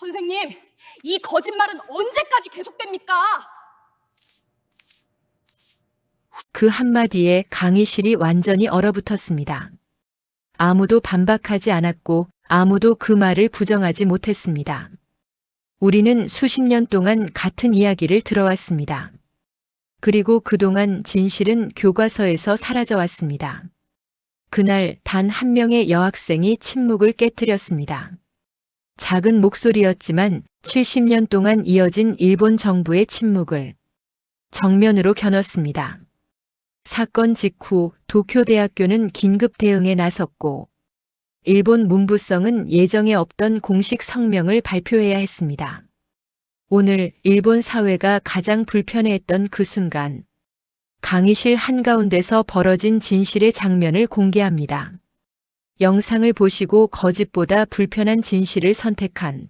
선생님, 이 거짓말은 언제까지 계속됩니까? 그 한마디에 강의실이 완전히 얼어붙었습니다. 아무도 반박하지 않았고 아무도 그 말을 부정하지 못했습니다. 우리는 수십 년 동안 같은 이야기를 들어왔습니다. 그리고 그동안 진실은 교과서에서 사라져 왔습니다. 그날 단 한 명의 여학생이 침묵을 깨뜨렸습니다. 작은 목소리였지만 70년 동안 이어진 일본 정부의 침묵을 정면으로 겨눴습니다. 사건 직후 도쿄대학교는 긴급 대응에 나섰고 일본 문부성은 예정에 없던 공식 성명을 발표해야 했습니다. 오늘 일본 사회가 가장 불편해했던 그 순간, 강의실 한가운데서 벌어진 진실의 장면을 공개합니다. 영상을 보시고 거짓보다 불편한 진실을 선택한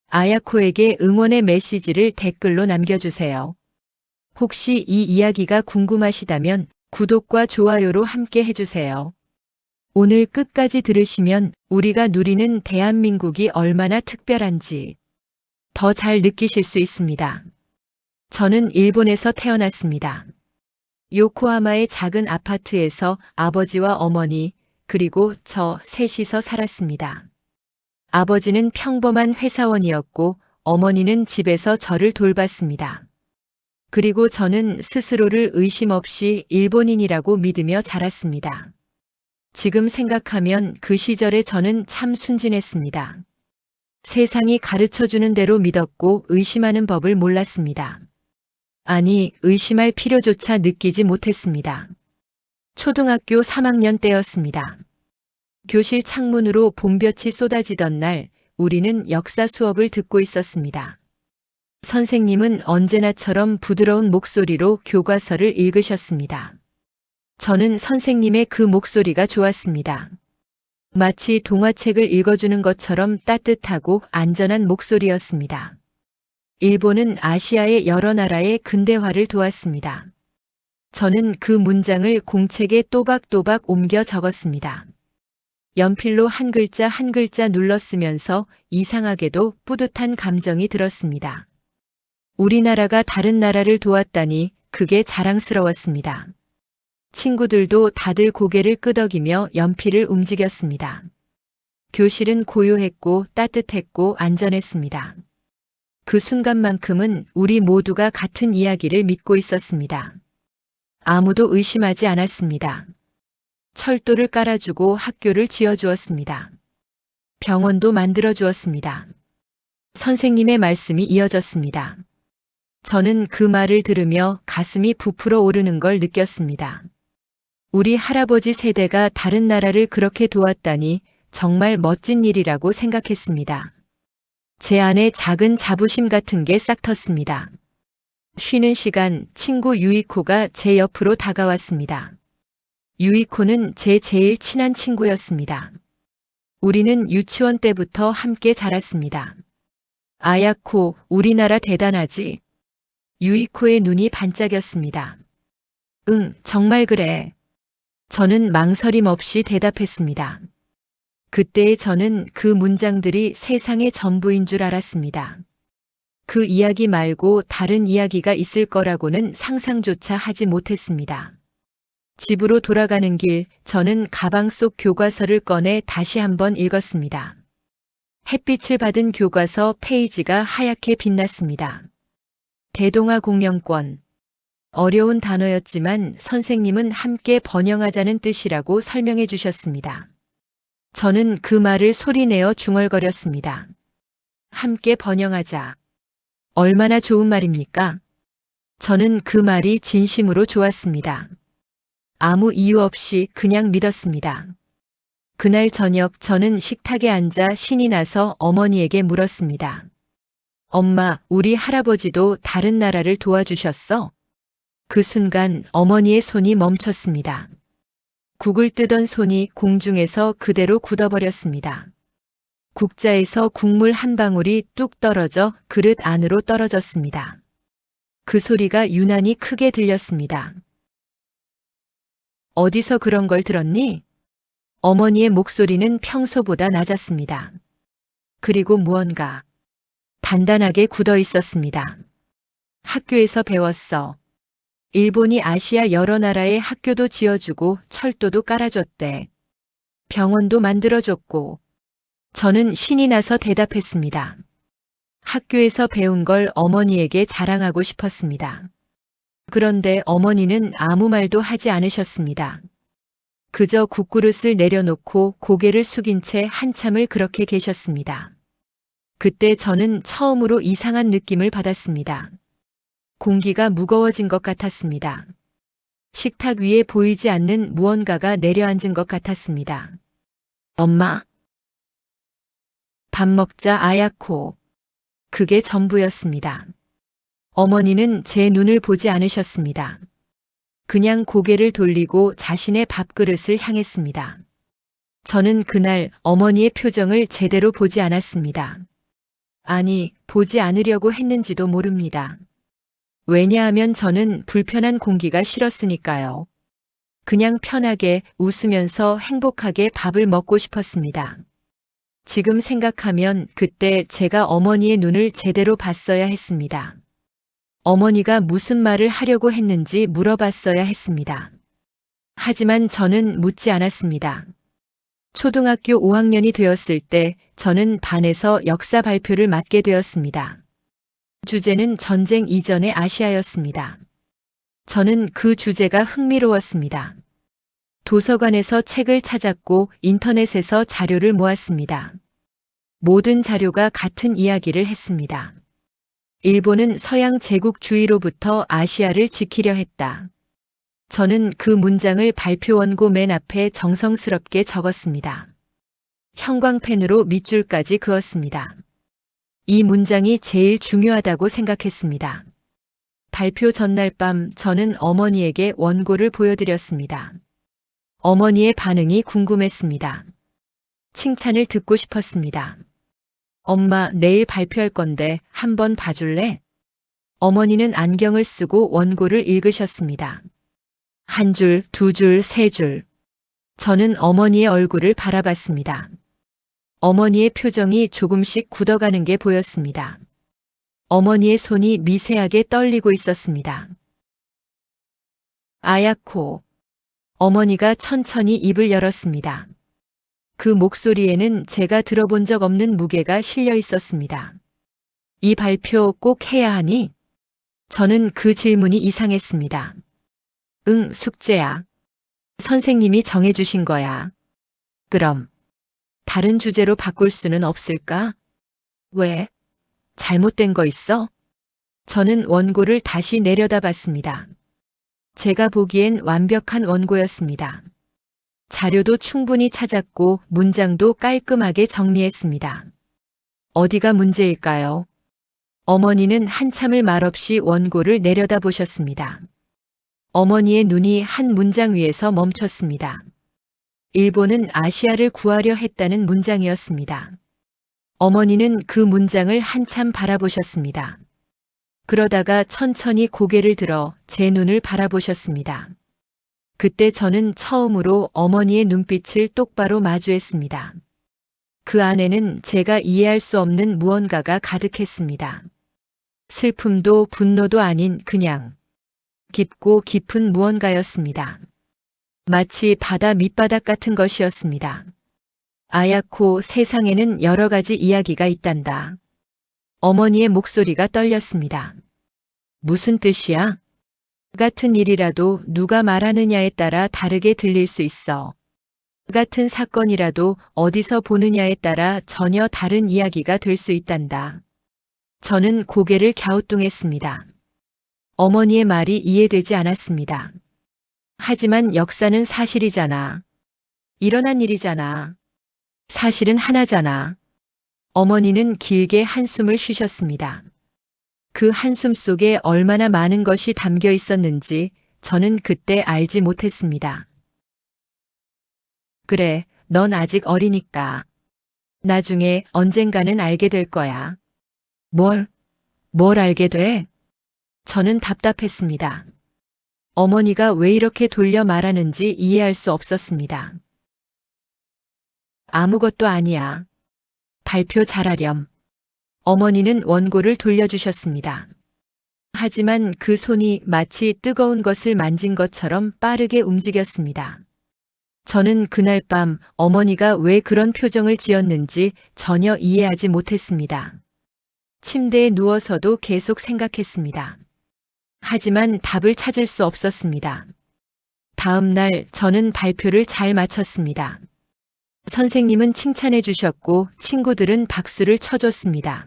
아야코에게 응원의 메시지를 댓글로 남겨주세요. 혹시 이 이야기가 궁금하시다면 구독과 좋아요로 함께 해주세요. 오늘 끝까지 들으시면 우리가 누리는 대한민국이 얼마나 특별한지 더 잘 느끼실 수 있습니다. 저는 일본에서 태어났습니다. 요코하마의 작은 아파트에서 아버지와 어머니 그리고 저 셋이서 살았습니다. 아버지는 평범한 회사원이었고 어머니는 집에서 저를 돌봤습니다. 그리고 저는 스스로를 의심 없이 일본인이라고 믿으며 자랐습니다. 지금 생각하면 그 시절에 저는 참 순진했습니다. 세상이 가르쳐주는 대로 믿었고 의심하는 법을 몰랐습니다. 아니, 의심할 필요조차 느끼지 못했습니다. 초등학교 3학년 때였습니다. 교실 창문으로 봄볕이 쏟아지던 날, 우리는 역사 수업을 듣고 있었습니다. 선생님은 언제나처럼 부드러운 목소리로 교과서를 읽으셨습니다. 저는 선생님의 그 목소리가 좋았습니다. 마치 동화책을 읽어주는 것처럼 따뜻하고 안전한 목소리였습니다. 일본은 아시아의 여러 나라의 근대화를 도왔습니다. 저는 그 문장을 공책에 또박또박 옮겨 적었습니다. 연필로 한 글자 한 글자 눌러 쓰면서 이상하게도 뿌듯한 감정이 들었습니다. 우리나라가 다른 나라를 도왔다니 그게 자랑스러웠습니다. 친구들도 다들 고개를 끄덕이며 연필을 움직였습니다. 교실은 고요했고 따뜻했고 안전했습니다. 그 순간만큼은 우리 모두가 같은 이야기를 믿고 있었습니다. 아무도 의심하지 않았습니다. 철도를 깔아주고 학교를 지어주었습니다. 병원도 만들어주었습니다. 선생님의 말씀이 이어졌습니다. 저는 그 말을 들으며 가슴이 부풀어 오르는 걸 느꼈습니다. 우리 할아버지 세대가 다른 나라를 그렇게 도왔다니 정말 멋진 일이라고 생각했습니다. 제 안에 작은 자부심 같은 게 싹 텄습니다. 쉬는 시간 친구 유이코가 제 옆으로 다가왔습니다. 유이코는 제 제일 친한 친구였습니다. 우리는 유치원 때부터 함께 자랐습니다. 아야코, 우리나라 대단하지? 유이코의 눈이 반짝였습니다. 응, 정말 그래. 저는 망설임 없이 대답했습니다. 그때의 저는 그 문장들이 세상의 전부인 줄 알았습니다. 그 이야기 말고 다른 이야기가 있을 거라고는 상상조차 하지 못했습니다. 집으로 돌아가는 길, 저는 가방 속 교과서를 꺼내 다시 한번 읽었습니다. 햇빛을 받은 교과서 페이지가 하얗게 빛났습니다. 대동아 공영권. 어려운 단어였지만 선생님은 함께 번영하자는 뜻이라고 설명해 주셨습니다. 저는 그 말을 소리내어 중얼거렸습니다. 함께 번영하자. 얼마나 좋은 말입니까? 저는 그 말이 진심으로 좋았습니다. 아무 이유 없이 그냥 믿었습니다. 그날 저녁 저는 식탁에 앉아 신이 나서 어머니에게 물었습니다. 엄마, 우리 할아버지도 다른 나라를 도와주셨어? 그 순간 어머니의 손이 멈췄습니다. 국을 뜨던 손이 공중에서 그대로 굳어버렸습니다. 국자에서 국물 한 방울이 뚝 떨어져 그릇 안으로 떨어졌습니다. 그 소리가 유난히 크게 들렸습니다. 어디서 그런 걸 들었니? 어머니의 목소리는 평소보다 낮았습니다. 그리고 무언가 단단하게 굳어 있었습니다. 학교에서 배웠어. 일본이 아시아 여러 나라에 학교도 지어주고 철도도 깔아줬대. 병원도 만들어줬고. 저는 신이 나서 대답했습니다. 학교에서 배운 걸 어머니에게 자랑하고 싶었습니다. 그런데 어머니는 아무 말도 하지 않으셨습니다. 그저 국그릇을 내려놓고 고개를 숙인 채 한참을 그렇게 계셨습니다. 그때 저는 처음으로 이상한 느낌을 받았습니다. 공기가 무거워진 것 같았습니다. 식탁 위에 보이지 않는 무언가가 내려앉은 것 같았습니다. 엄마. 밥 먹자 아야코. 그게 전부였습니다. 어머니는 제 눈을 보지 않으셨습니다. 그냥 고개를 돌리고 자신의 밥그릇을 향했습니다. 저는 그날 어머니의 표정을 제대로 보지 않았습니다. 아니, 보지 않으려고 했는지도 모릅니다. 왜냐하면 저는 불편한 공기가 싫었으니까요. 그냥 편하게 웃으면서 행복하게 밥을 먹고 싶었습니다. 지금 생각하면 그때 제가 어머니의 눈을 제대로 봤어야 했습니다. 어머니가 무슨 말을 하려고 했는지 물어봤어야 했습니다. 하지만 저는 묻지 않았습니다. 초등학교 5학년이 되었을 때 저는 반에서 역사 발표를 맡게 되었습니다. 주제는 전쟁 이전의 아시아였습니다. 저는 그 주제가 흥미로웠습니다. 도서관에서 책을 찾았고 인터넷에서 자료를 모았습니다. 모든 자료가 같은 이야기를 했습니다. 일본은 서양 제국주의로부터 아시아를 지키려 했다. 저는 그 문장을 발표 원고 맨 앞에 정성스럽게 적었습니다. 형광펜으로 밑줄까지 그었습니다. 이 문장이 제일 중요하다고 생각했습니다. 발표 전날 밤 저는 어머니에게 원고를 보여드렸습니다. 어머니의 반응이 궁금했습니다. 칭찬을 듣고 싶었습니다. 엄마, 내일 발표할 건데 한번 봐줄래? 어머니는 안경을 쓰고 원고를 읽으셨습니다. 한 줄, 두 줄, 세 줄. 저는 어머니의 얼굴을 바라봤습니다. 어머니의 표정이 조금씩 굳어가는 게 보였습니다. 어머니의 손이 미세하게 떨리고 있었습니다. 아야코. 어머니가 천천히 입을 열었습니다. 그 목소리에는 제가 들어본 적 없는 무게가 실려 있었습니다. 이 발표 꼭 해야 하니? 저는 그 질문이 이상했습니다. 응, 숙제야. 선생님이 정해주신 거야. 그럼 다른 주제로 바꿀 수는 없을까? 왜? 잘못된 거 있어? 저는 원고를 다시 내려다봤습니다. 제가 보기엔 완벽한 원고였습니다. 자료도 충분히 찾았고 문장도 깔끔하게 정리했습니다. 어디가 문제일까요? 어머니는 한참을 말없이 원고를 내려다보셨습니다. 어머니의 눈이 한 문장 위에서 멈췄습니다. 일본은 아시아를 구하려 했다는 문장이었습니다. 어머니는 그 문장을 한참 바라보셨습니다. 그러다가 천천히 고개를 들어 제 눈을 바라보셨습니다. 그때 저는 처음으로 어머니의 눈빛을 똑바로 마주했습니다. 그 안에는 제가 이해할 수 없는 무언가가 가득했습니다. 슬픔도 분노도 아닌 그냥 깊고 깊은 무언가였습니다. 마치 바다 밑바닥 같은 것이었습니다. 아야코, 세상에는 여러 가지 이야기가 있단다. 어머니의 목소리가 떨렸습니다. 무슨 뜻이야? 같은 일이라도 누가 말하느냐에 따라 다르게 들릴 수 있어. 같은 사건이라도 어디서 보느냐에 따라 전혀 다른 이야기가 될 수 있단다. 저는 고개를 갸우뚱했습니다. 어머니의 말이 이해되지 않았습니다. 하지만 역사는 사실이잖아. 일어난 일이잖아. 사실은 하나잖아. 어머니는 길게 한숨을 쉬셨습니다. 그 한숨 속에 얼마나 많은 것이 담겨 있었는지 저는 그때 알지 못했습니다. 그래, 넌 아직 어리니까. 나중에 언젠가는 알게 될 거야. 뭘 알게 돼? 저는 답답했습니다. 어머니가 왜 이렇게 돌려 말하는지 이해할 수 없었습니다. 아무것도 아니야. 발표 잘하렴. 어머니는 원고를 돌려주셨습니다. 하지만 그 손이 마치 뜨거운 것을 만진 것처럼 빠르게 움직였습니다. 저는 그날 밤 어머니가 왜 그런 표정을 지었는지 전혀 이해하지 못했습니다. 침대에 누워서도 계속 생각했습니다. 하지만 답을 찾을 수 없었습니다. 다음 날 저는 발표를 잘 마쳤습니다. 선생님은 칭찬해 주셨고 친구들은 박수를 쳐줬습니다.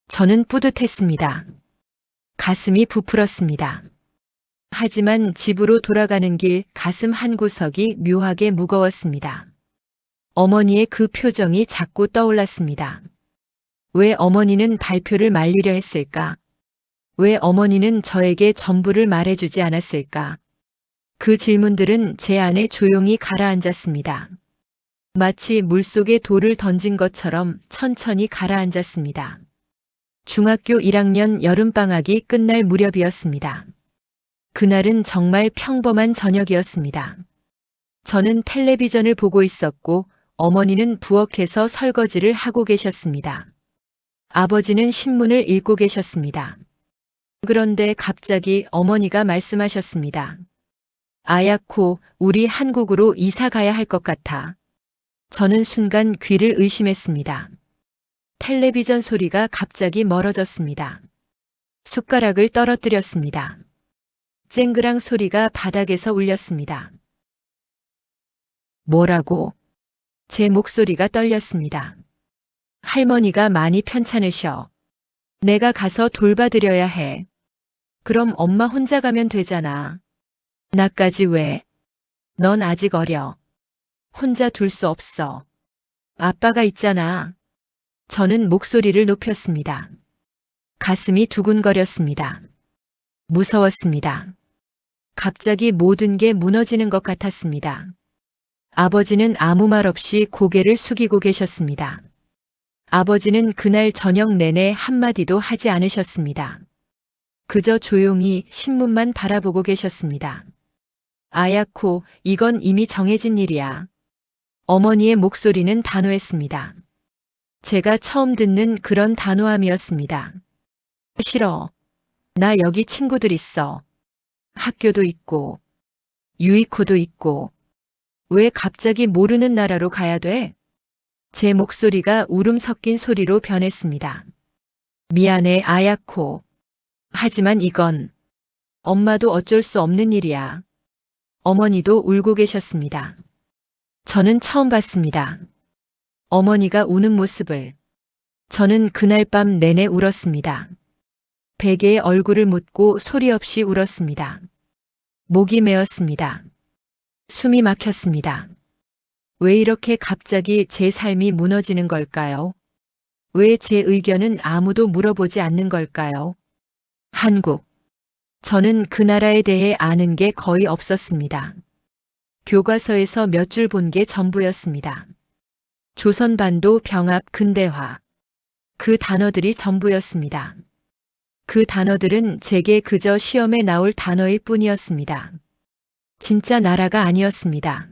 저는 뿌듯했습니다. 가슴이 부풀었습니다. 하지만 집으로 돌아가는 길 가슴 한구석이 묘하게 무거웠습니다. 어머니의 그 표정이 자꾸 떠올랐습니다. 왜 어머니는 발표를 말리려 했을까? 왜 어머니는 저에게 전부를 말해주지 않았을까? 그 질문들은 제 안에 조용히 가라앉았습니다. 마치 물속에 돌을 던진 것처럼 천천히 가라앉았습니다. 중학교 1학년 여름방학이 끝날 무렵이었습니다. 그날은 정말 평범한 저녁이었습니다. 저는 텔레비전을 보고 있었고 어머니는 부엌에서 설거지를 하고 계셨습니다. 아버지는 신문을 읽고 계셨습니다. 그런데 갑자기 어머니가 말씀하셨습니다. 아야코, 우리 한국으로 이사 가야 할 것 같아. 저는 순간 귀를 의심했습니다. 텔레비전 소리가 갑자기 멀어졌습니다. 숟가락을 떨어뜨렸습니다. 쨍그랑 소리가 바닥에서 울렸습니다. 뭐라고? 제 목소리가 떨렸습니다. 할머니가 많이 편찮으셔. 내가 가서 돌봐드려야 해. 그럼 엄마 혼자 가면 되잖아. 나까지 왜? 넌 아직 어려. 혼자 둘 수 없어. 아빠가 있잖아. 저는 목소리를 높였습니다. 가슴이 두근거렸습니다. 무서웠습니다. 갑자기 모든 게 무너지는 것 같았습니다. 아버지는 아무 말 없이 고개를 숙이고 계셨습니다. 아버지는 그날 저녁 내내 한마디도 하지 않으셨습니다. 그저 조용히 신문만 바라보고 계셨습니다. 아야코, 이건 이미 정해진 일이야. 어머니의 목소리는 단호했습니다. 제가 처음 듣는 그런 단호함이었습니다. 싫어. 나 여기 친구들 있어. 학교도 있고, 유이코도 있고, 왜 갑자기 모르는 나라로 가야 돼? 제 목소리가 울음 섞인 소리로 변했습니다. 미안해, 아야코. 하지만 이건 엄마도 어쩔 수 없는 일이야. 어머니도 울고 계셨습니다. 저는 처음 봤습니다. 어머니가 우는 모습을. 저는 그날 밤 내내 울었습니다. 베개에 얼굴을 묻고 소리 없이 울었습니다. 목이 메었습니다. 숨이 막혔습니다. 왜 이렇게 갑자기 제 삶이 무너지는 걸까요? 왜 제 의견은 아무도 물어보지 않는 걸까요? 한국. 저는 그 나라에 대해 아는 게 거의 없었습니다. 교과서에서 몇 줄 본 게 전부였습니다. 조선반도 병합 근대화. 그 단어들이 전부였습니다. 그 단어들은 제게 그저 시험에 나올 단어일 뿐이었습니다. 진짜 나라가 아니었습니다.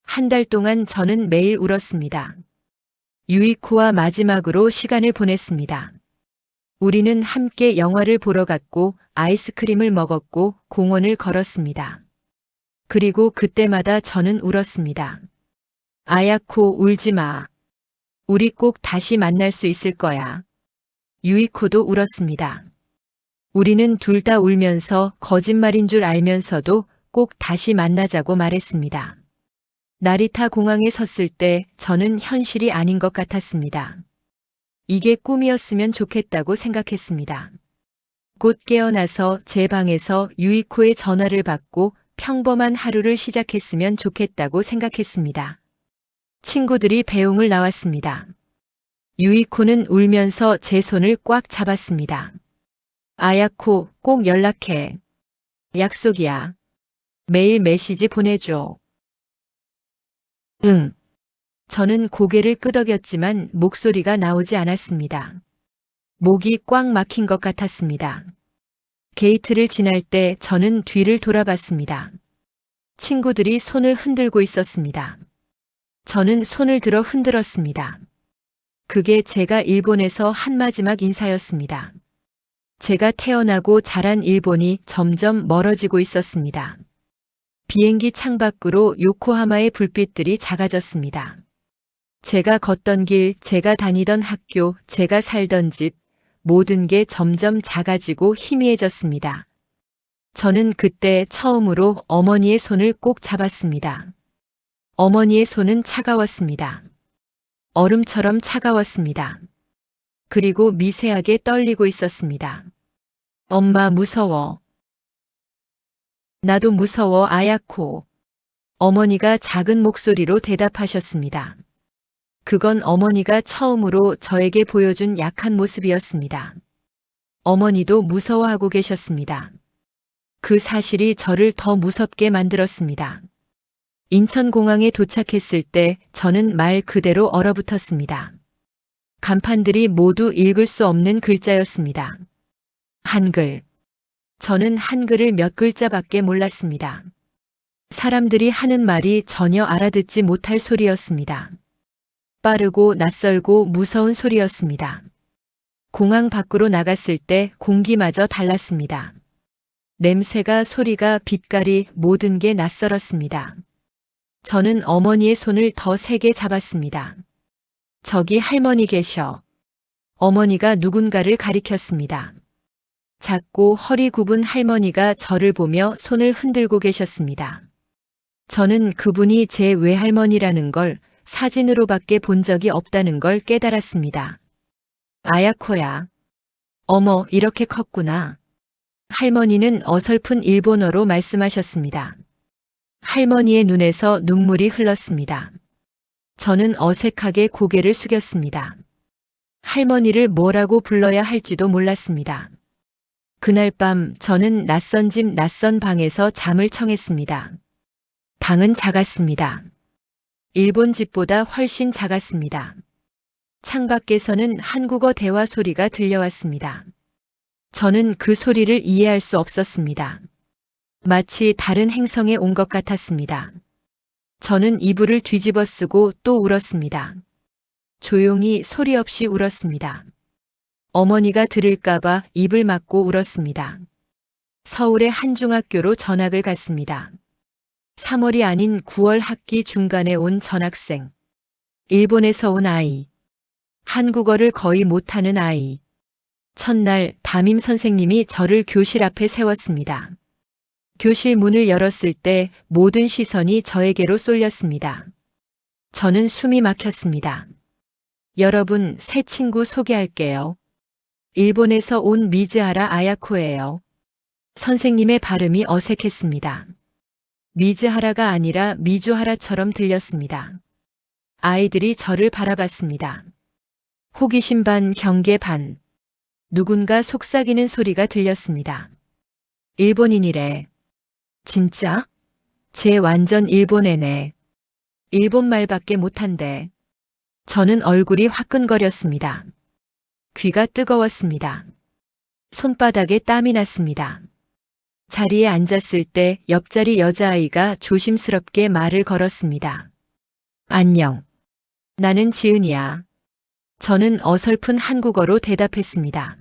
한 달 동안 저는 매일 울었습니다. 유이코와 마지막으로 시간을 보냈습니다. 우리는 함께 영화를 보러 갔고 아이스크림을 먹었고 공원을 걸었습니다. 그리고 그때마다 저는 울었습니다. 아야코, 울지 마. 우리 꼭 다시 만날 수 있을 거야. 유이코도 울었습니다. 우리는 둘 다 울면서 거짓말인 줄 알면서도 꼭 다시 만나자고 말했습니다. 나리타 공항에 섰을 때 저는 현실이 아닌 것 같았습니다. 이게 꿈이었으면 좋겠다고 생각했습니다. 곧 깨어나서 제 방에서 유이코의 전화를 받고 평범한 하루를 시작했으면 좋겠다고 생각했습니다. 친구들이 배웅을 나왔습니다. 유이코는 울면서 제 손을 꽉 잡았습니다. 아야코, 꼭 연락해. 약속이야. 매일 메시지 보내줘. 응. 저는 고개를 끄덕였지만 목소리가 나오지 않았습니다. 목이 꽉 막힌 것 같았습니다. 게이트를 지날 때 저는 뒤를 돌아봤습니다. 친구들이 손을 흔들고 있었습니다. 저는 손을 들어 흔들었습니다. 그게 제가 일본에서 한 마지막 인사였습니다. 제가 태어나고 자란 일본이 점점 멀어지고 있었습니다. 비행기 창밖으로 요코하마의 불빛들이 작아졌습니다. 제가 걷던 길, 제가 다니던 학교, 제가 살던 집, 모든 게 점점 작아지고 희미해졌습니다. 저는 그때 처음으로 어머니의 손을 꼭 잡았습니다. 어머니의 손은 차가웠습니다. 얼음처럼 차가웠습니다. 그리고 미세하게 떨리고 있었습니다. 엄마 무서워. 나도 무서워 아야코. 어머니가 작은 목소리로 대답하셨습니다. 그건 어머니가 처음으로 저에게 보여준 약한 모습이었습니다. 어머니도 무서워하고 계셨습니다. 그 사실이 저를 더 무섭게 만들었습니다. 인천공항에 도착했을 때 저는 말 그대로 얼어붙었습니다. 간판들이 모두 읽을 수 없는 글자였습니다. 한글. 저는 한글을 몇 글자밖에 몰랐습니다. 사람들이 하는 말이 전혀 알아듣지 못할 소리였습니다. 빠르고 낯설고 무서운 소리였습니다. 공항 밖으로 나갔을 때 공기마저 달랐습니다. 냄새가, 소리가, 빛깔이 모든 게 낯설었습니다. 저는 어머니의 손을 더 세게 잡았습니다. 저기 할머니 계셔. 어머니가 누군가를 가리켰습니다. 작고 허리 굽은 할머니가 저를 보며 손을 흔들고 계셨습니다. 저는 그분이 제 외할머니라는 걸 사진으로밖에 본 적이 없다는 걸 깨달았습니다. 아야코야. 어머, 이렇게 컸구나. 할머니는 어설픈 일본어로 말씀하셨습니다. 할머니의 눈에서 눈물이 흘렀습니다. 저는 어색하게 고개를 숙였습니다. 할머니를 뭐라고 불러야 할지도 몰랐습니다. 그날 밤 저는 낯선 집 낯선 방에서 잠을 청했습니다. 방은 작았습니다. 일본 집보다 훨씬 작았습니다. 창밖에서는 한국어 대화 소리가 들려왔습니다. 저는 그 소리를 이해할 수 없었습니다. 마치 다른 행성에 온 것 같았습니다. 저는 이불을 뒤집어 쓰고 또 울었습니다. 조용히 소리 없이 울었습니다. 어머니가 들을까봐 입을 막고 울었습니다. 서울의 한 중학교로 전학을 갔습니다. 3월이 아닌 9월 학기 중간에 온 전학생. 일본에서 온 아이. 한국어를 거의 못하는 아이. 첫날 담임 선생님이 저를 교실 앞에 세웠습니다. 교실 문을 열었을 때 모든 시선이 저에게로 쏠렸습니다. 저는 숨이 막혔습니다. 여러분, 새 친구 소개할게요. 일본에서 온 미즈하라 아야코예요. 선생님의 발음이 어색했습니다. 미즈하라가 아니라 미주하라처럼 들렸습니다. 아이들이 저를 바라봤습니다. 호기심 반 경계 반. 누군가 속삭이는 소리가 들렸습니다. 일본인이래. 진짜? 쟤 완전 일본애네. 일본말밖에 못한대. 저는 얼굴이 화끈거렸습니다. 귀가 뜨거웠습니다. 손바닥에 땀이 났습니다. 자리에 앉았을 때 옆자리 여자아이가 조심스럽게 말을 걸었습니다. 안녕. 나는 지은이야. 저는 어설픈 한국어로 대답했습니다.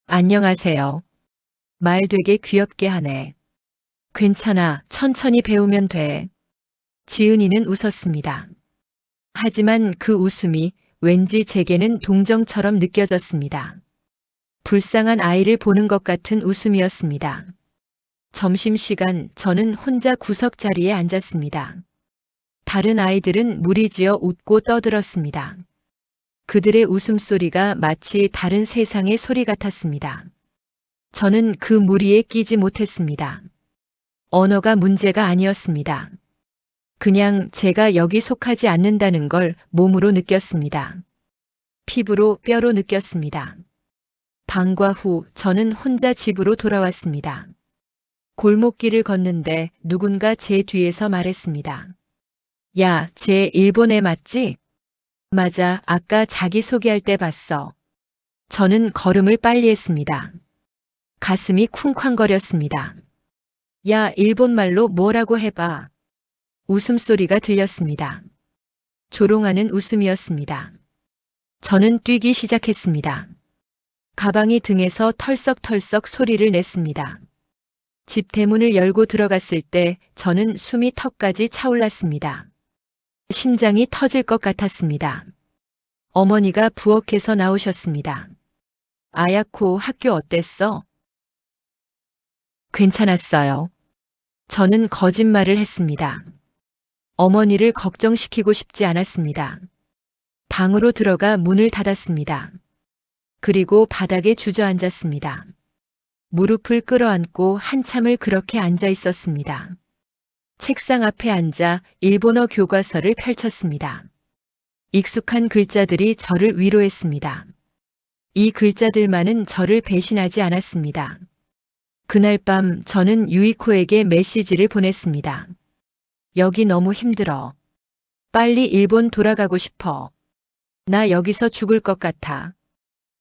안녕하세요. 말 되게 귀엽게 하네. 괜찮아, 천천히 배우면 돼. 지은이는 웃었습니다. 하지만 그 웃음이 왠지 제게는 동정처럼 느껴졌습니다. 불쌍한 아이를 보는 것 같은 웃음이었습니다. 점심시간 저는 혼자 구석 자리에 앉았습니다. 다른 아이들은 무리지어 웃고 떠들었습니다. 그들의 웃음소리가 마치 다른 세상의 소리 같았습니다. 저는 그 무리에 끼지 못했습니다. 언어가 문제가 아니었습니다. 그냥 제가 여기 속하지 않는다는 걸 몸으로 느꼈습니다. 피부로 뼈로 느꼈습니다. 방과 후 저는 혼자 집으로 돌아왔습니다. 골목길을 걷는데 누군가 제 뒤에서 말했습니다. 야, 쟤 일본 애 맞지? 맞아, 아까 자기소개할 때 봤어. 저는 걸음을 빨리 했습니다. 가슴이 쿵쾅거렸습니다. 야, 일본말로 뭐라고 해봐. 웃음소리가 들렸습니다. 조롱하는 웃음이었습니다. 저는 뛰기 시작했습니다. 가방이 등에서 털썩털썩 소리를 냈습니다. 집 대문을 열고 들어갔을 때 저는 숨이 턱까지 차올랐습니다. 심장이 터질 것 같았습니다. 어머니가 부엌에서 나오셨습니다. 아야코, 학교 어땠어? 괜찮았어요. 저는 거짓말을 했습니다. 어머니를 걱정시키고 싶지 않았습니다. 방으로 들어가 문을 닫았습니다. 그리고 바닥에 주저앉았습니다. 무릎을 끌어안고 한참을 그렇게 앉아 있었습니다. 책상 앞에 앉아 일본어 교과서를 펼쳤습니다. 익숙한 글자들이 저를 위로했습니다. 이 글자들만은 저를 배신하지 않았습니다. 그날 밤 저는 유이코에게 메시지를 보냈습니다. 여기 너무 힘들어. 빨리 일본 돌아가고 싶어. 나 여기서 죽을 것 같아.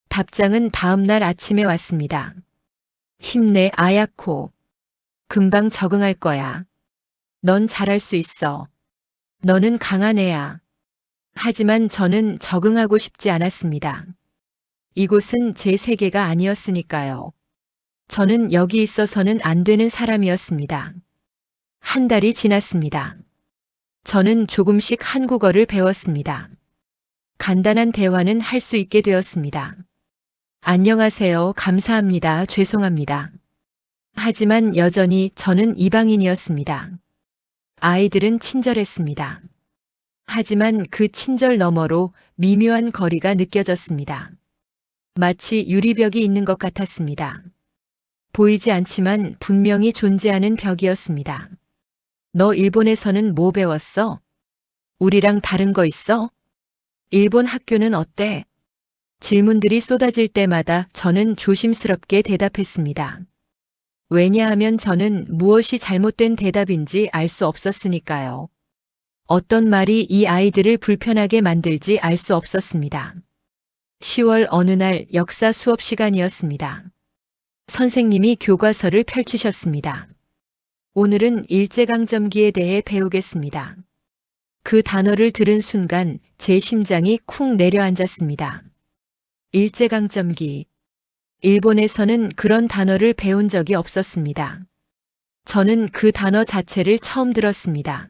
답장은 다음 날 아침에 왔습니다. 힘내, 아야코. 금방 적응할 거야. 넌 잘할 수 있어. 너는 강한 애야. 하지만 저는 적응하고 싶지 않았습니다. 이곳은 제 세계가 아니었으니까요. 저는 여기 있어서는 안 되는 사람이었습니다. 한 달이 지났습니다. 저는 조금씩 한국어를 배웠습니다. 간단한 대화는 할 수 있게 되었습니다. 안녕하세요, 감사합니다, 죄송합니다. 하지만 여전히 저는 이방인이었습니다. 아이들은 친절했습니다. 하지만 그 친절 너머로 미묘한 거리가 느껴졌습니다. 마치 유리벽이 있는 것 같았습니다. 보이지 않지만 분명히 존재하는 벽이었습니다. 너 일본에서는 뭐 배웠어? 우리랑 다른 거 있어? 일본 학교는 어때? 질문들이 쏟아질 때마다 저는 조심스럽게 대답했습니다. 왜냐하면 저는 무엇이 잘못된 대답인지 알 수 없었으니까요. 어떤 말이 이 아이들을 불편하게 만들지 알 수 없었습니다. 10월 어느 날 역사 수업 시간이었습니다. 선생님이 교과서를 펼치셨습니다. 오늘은 일제강점기에 대해 배우겠습니다. 그 단어를 들은 순간 제 심장이 쿵 내려앉았습니다. 일제강점기. 일본에서는 그런 단어를 배운 적이 없었습니다. 저는 그 단어 자체를 처음 들었습니다.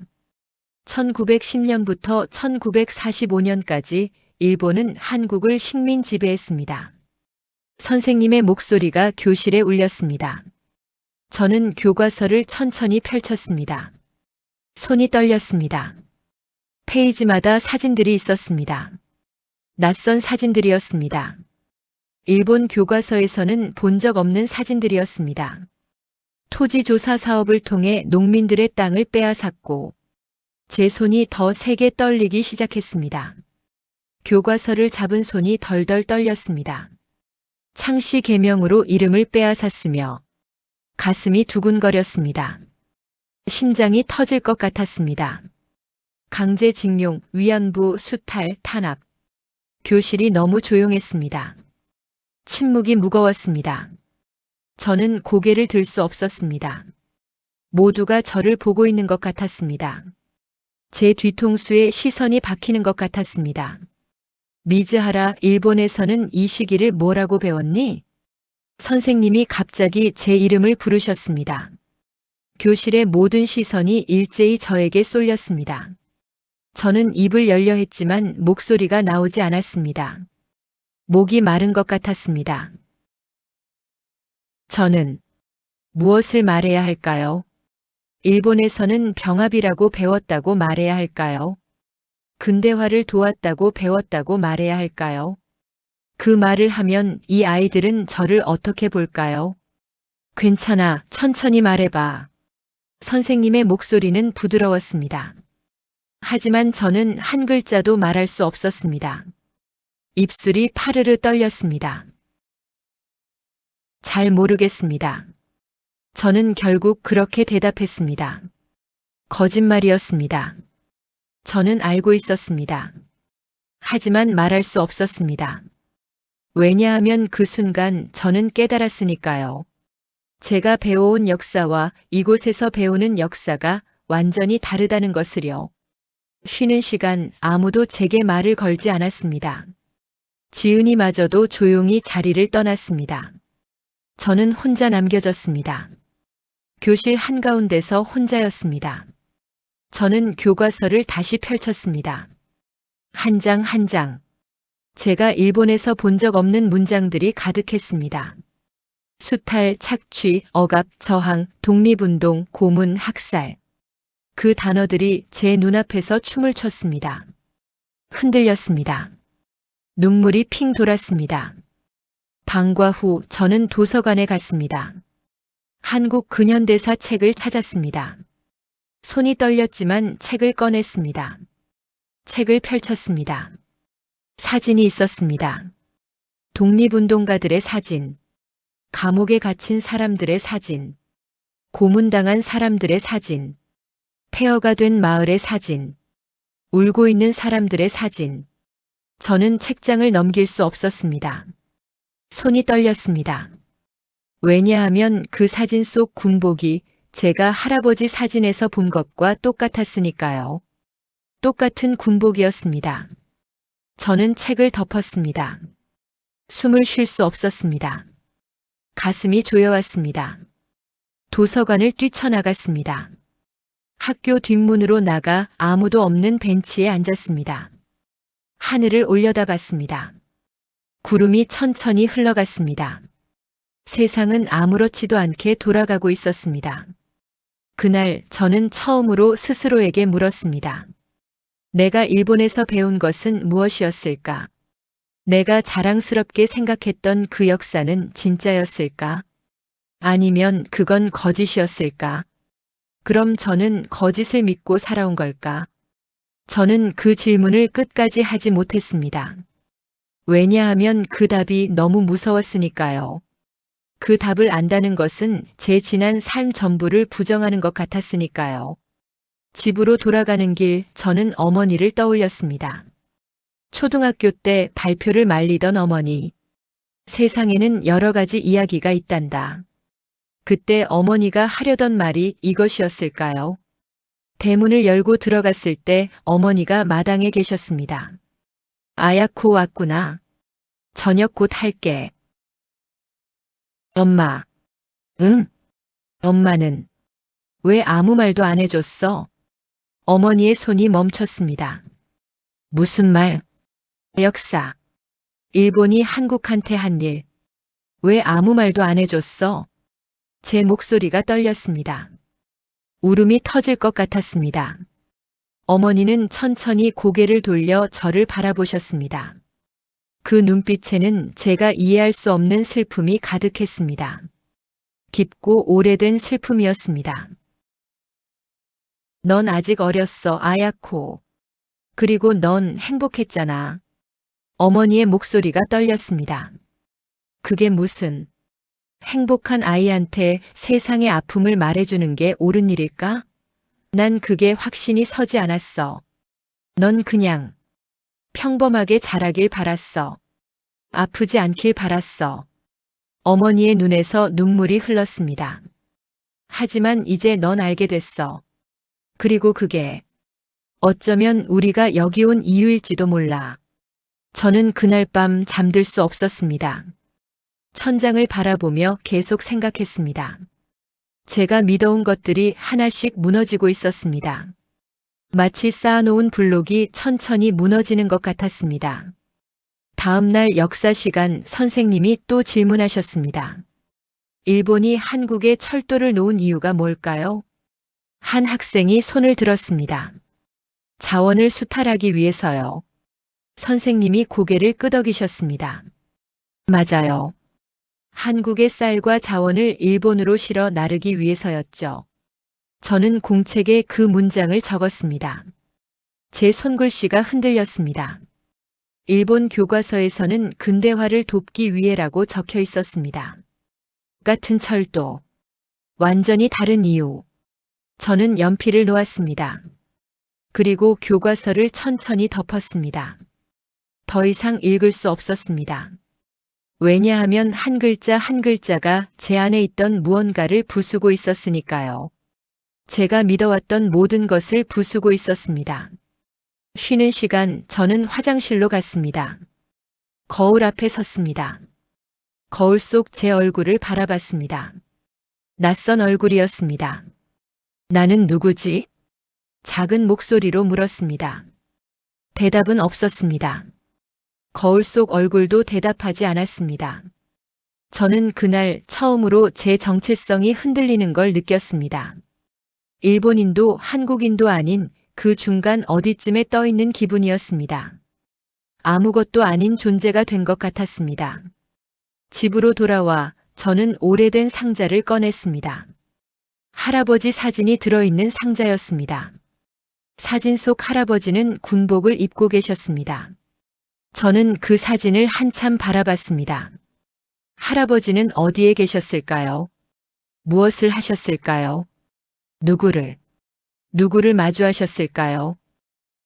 1910년부터 1945년까지 일본은 한국을 식민 지배했습니다. 선생님의 목소리가 교실에 울렸습니다. 저는 교과서를 천천히 펼쳤습니다. 손이 떨렸습니다. 페이지마다 사진들이 있었습니다. 낯선 사진들이었습니다. 일본 교과서에서는 본 적 없는 사진들이었습니다. 토지 조사 사업을 통해 농민들의 땅을 빼앗았고, 제 손이 더 세게 떨리기 시작했습니다. 교과서를 잡은 손이 덜덜 떨렸습니다. 창씨 계명으로 이름을 빼앗았으며 가슴이 두근거렸습니다. 심장이 터질 것 같았습니다. 강제징용, 위안부, 수탈, 탄압. 교실이 너무 조용했습니다. 침묵이 무거웠습니다. 저는 고개를 들 수 없었습니다. 모두가 저를 보고 있는 것 같았습니다. 제 뒤통수에 시선이 박히는 것 같았습니다. 미즈하라, 일본에서는 이 시기를 뭐라고 배웠니? 선생님이 갑자기 제 이름을 부르셨습니다. 교실의 모든 시선이 일제히 저에게 쏠렸습니다. 저는 입을 열려 했지만 목소리가 나오지 않았습니다. 목이 마른 것 같았습니다. 저는 무엇을 말해야 할까요? 일본에서는 병합이라고 배웠다고 말해야 할까요? 근대화를 도왔다고 배웠다고 말해야 할까요? 그 말을 하면 이 아이들은 저를 어떻게 볼까요? 괜찮아, 천천히 말해봐. 선생님의 목소리는 부드러웠습니다. 하지만 저는 한 글자도 말할 수 없었습니다. 입술이 파르르 떨렸습니다. 잘 모르겠습니다. 저는 결국 그렇게 대답했습니다. 거짓말이었습니다. 저는 알고 있었습니다. 하지만 말할 수 없었습니다. 왜냐하면 그 순간 저는 깨달았으니까요. 제가 배워온 역사와 이곳에서 배우는 역사가 완전히 다르다는 것을요. 쉬는 시간 아무도 제게 말을 걸지 않았습니다. 지은이마저도 조용히 자리를 떠났습니다. 저는 혼자 남겨졌습니다. 교실 한가운데서 혼자였습니다. 저는 교과서를 다시 펼쳤습니다. 한 장 한 장. 제가 일본에서 본 적 없는 문장들이 가득했습니다. 수탈, 착취, 억압, 저항, 독립운동, 고문, 학살. 그 단어들이 제 눈앞에서 춤을 췄습니다. 흔들렸습니다. 눈물이 핑 돌았습니다. 방과 후 저는 도서관에 갔습니다. 한국 근현대사 책을 찾았습니다. 손이 떨렸지만 책을 꺼냈습니다. 책을 펼쳤습니다. 사진이 있었습니다. 독립운동가들의 사진, 감옥에 갇힌 사람들의 사진, 고문당한 사람들의 사진, 폐허가 된 마을의 사진, 울고 있는 사람들의 사진. 저는 책장을 넘길 수 없었습니다. 손이 떨렸습니다. 왜냐하면 그 사진 속 군복이 제가 할아버지 사진에서 본 것과 똑같았으니까요. 똑같은 군복이었습니다. 저는 책을 덮었습니다. 숨을 쉴 수 없었습니다. 가슴이 조여왔습니다. 도서관을 뛰쳐나갔습니다. 학교 뒷문으로 나가 아무도 없는 벤치에 앉았습니다. 하늘을 올려다봤습니다. 구름이 천천히 흘러갔습니다. 세상은 아무렇지도 않게 돌아가고 있었습니다. 그날 저는 처음으로 스스로에게 물었습니다. 내가 일본에서 배운 것은 무엇이었을까? 내가 자랑스럽게 생각했던 그 역사는 진짜였을까? 아니면 그건 거짓이었을까? 그럼 저는 거짓을 믿고 살아온 걸까? 저는 그 질문을 끝까지 하지 못했습니다. 왜냐하면 그 답이 너무 무서웠으니까요. 그 답을 안다는 것은 제 지난 삶 전부를 부정하는 것 같았으니까요. 집으로 돌아가는 길 저는 어머니를 떠올렸습니다. 초등학교 때 발표를 말리던 어머니. 세상에는 여러 가지 이야기가 있단다. 그때 어머니가 하려던 말이 이것이었을까요? 대문을 열고 들어갔을 때 어머니가 마당에 계셨습니다. 아야코 왔구나. 저녁 곧 할게. 엄마. 응? 엄마는 왜 아무 말도 안 해줬어? 어머니의 손이 멈췄습니다. 무슨 말? 역사. 일본이 한국한테 한 일. 왜 아무 말도 안 해줬어? 제 목소리가 떨렸습니다. 울음이 터질 것 같았습니다. 어머니는 천천히 고개를 돌려 저를 바라보셨습니다. 그 눈빛에는 제가 이해할 수 없는 슬픔이 가득했습니다. 깊고 오래된 슬픔이었습니다. 넌 아직 어렸어, 아야코. 그리고 넌 행복했잖아. 어머니의 목소리가 떨렸습니다. 그게 무슨 행복한 아이한테 세상의 아픔을 말해주는 게 옳은 일일까? 난 그게 확신이 서지 않았어. 넌 그냥 평범하게 자라길 바랐어. 아프지 않길 바랐어. 어머니의 눈에서 눈물이 흘렀습니다. 하지만 이제 넌 알게 됐어. 그리고 그게 어쩌면 우리가 여기 온 이유일지도 몰라. 저는 그날 밤 잠들 수 없었습니다. 천장을 바라보며 계속 생각했습니다. 제가 믿어온 것들이 하나씩 무너지고 있었습니다. 마치 쌓아놓은 블록이 천천히 무너지는 것 같았습니다. 다음 날 역사 시간 선생님이 또 질문하셨습니다. 일본이 한국에 철도를 놓은 이유가 뭘까요? 한 학생이 손을 들었습니다. 자원을 수탈하기 위해서요. 선생님이 고개를 끄덕이셨습니다. 맞아요. 한국의 쌀과 자원을 일본으로 실어 나르기 위해서였죠. 저는 공책에 그 문장을 적었습니다. 제 손글씨가 흔들렸습니다. 일본 교과서에서는 근대화를 돕기 위해라고 적혀 있었습니다. 같은 철도. 완전히 다른 이유. 저는 연필을 놓았습니다. 그리고 교과서를 천천히 덮었습니다. 더 이상 읽을 수 없었습니다. 왜냐하면 한 글자 한 글자가 제 안에 있던 무언가를 부수고 있었으니까요. 제가 믿어왔던 모든 것을 부수고 있었습니다. 쉬는 시간 저는 화장실로 갔습니다. 거울 앞에 섰습니다. 거울 속 제 얼굴을 바라봤습니다. 낯선 얼굴이었습니다. 나는 누구지? 작은 목소리로 물었습니다. 대답은 없었습니다. 거울 속 얼굴도 대답하지 않았습니다. 저는 그날 처음으로 제 정체성이 흔들리는 걸 느꼈습니다. 일본인도 한국인도 아닌 그 중간 어디쯤에 떠 있는 기분이었습니다. 아무것도 아닌 존재가 된 것 같았습니다. 집으로 돌아와 저는 오래된 상자를 꺼냈습니다. 할아버지 사진이 들어있는 상자였습니다. 사진 속 할아버지는 군복을 입고 계셨습니다. 저는 그 사진을 한참 바라봤습니다. 할아버지는 어디에 계셨을까요? 무엇을 하셨을까요? 누구를 마주하셨을까요?